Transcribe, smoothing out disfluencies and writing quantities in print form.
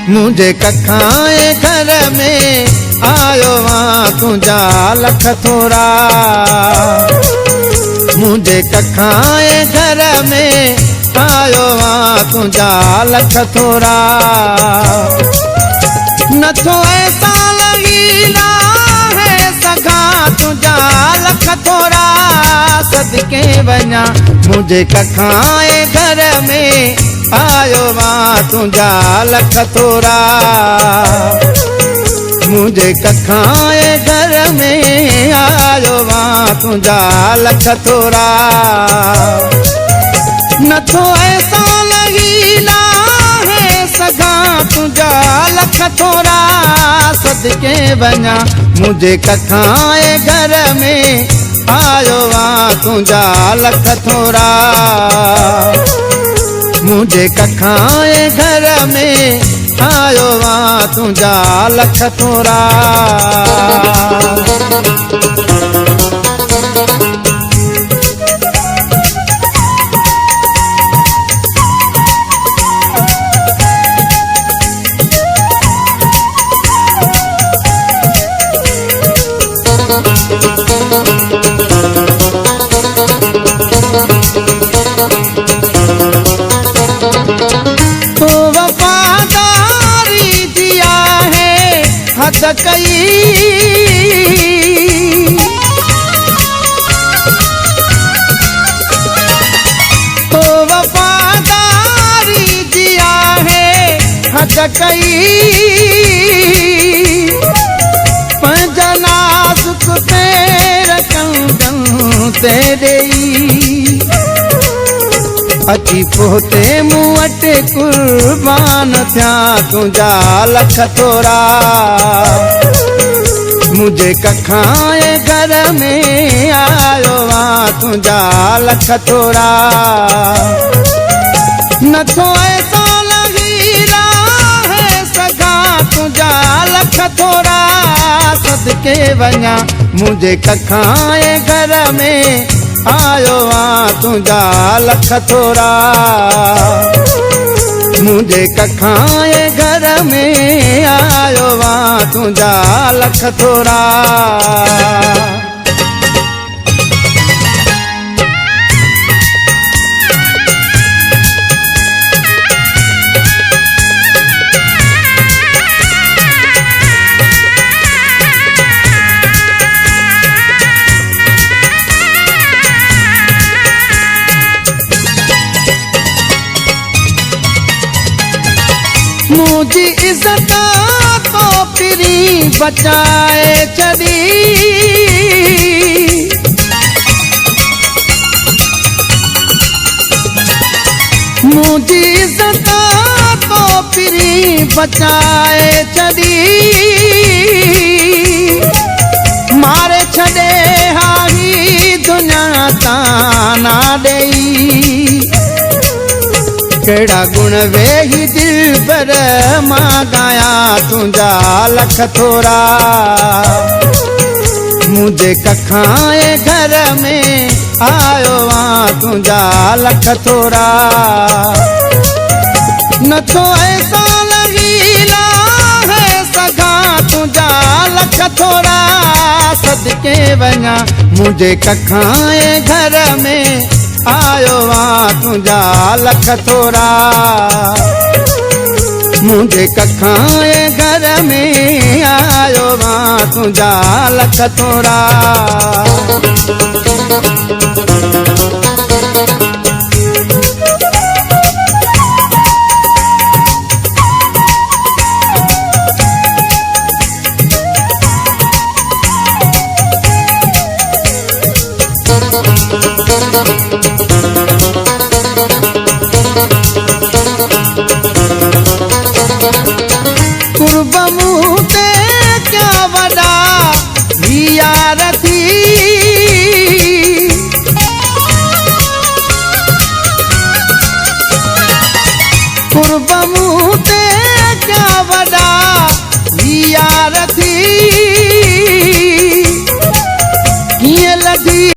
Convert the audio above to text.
मुझे कखाए घर में आयो वहाँ तुझा लख थोरा। मुझे कखाए घर में आयो वहाँ तुझा लख थोरा। नथो ऐसा लॻींदा है सगा तुझा लख थोरा। सदके वञा मुझे कखाए घर में आयो वहाँ तुझा लख थोरा। मुझे कखाए घर में आयो वहाँ तुझा लख थोरा। नथो ऐसा लॻींदा है सगा तुझा लख थोरा। सदके वञा मुझे कखाए घर में आयो वहाँ तुझा लख थोरा। मुझे कखाए घर में आयो वहाँ तुझा लख थोरा। तो वफादारी दिया है हद कई। तो वफादारी दिया है हद कई। पंजा नाज़ुक तेरा कंगन तेरे अची पोते मूं वटि कुर्बान थिया तुझा लख थोरा। मुझे कखाए घर में आयो वहाँ तुझा लख थोरा। नथो ऐसा लॻींदा है सगा तुझा लख थोरा। सदके वञा मुझे कखाए घर में आयो वहाँ तुझा लख थोरा। मुझे कखाए घर में आयो वहाँ तुझा लख थोरा। मुझी इज्जत तो फिरी बचाए चली। मुझी इज्जत तो फिरी बचाए चली। मारे छड़े हाही दुनिया ताना देई। केड़ा गुण वेही दिल पर मां गाया तुझा लख थोरा। मुझे कखाए घर में आयो वहाँ तुझा लख थोरा। नथो ऐसा लॻींदा है सगा तुझा लख थोरा। सदके वञा मुझे कखाए घर में आयो वहाँ तुझा लख थोरा। मुझे कखाए घर में आयो वहाँ तुझा लख थोरा।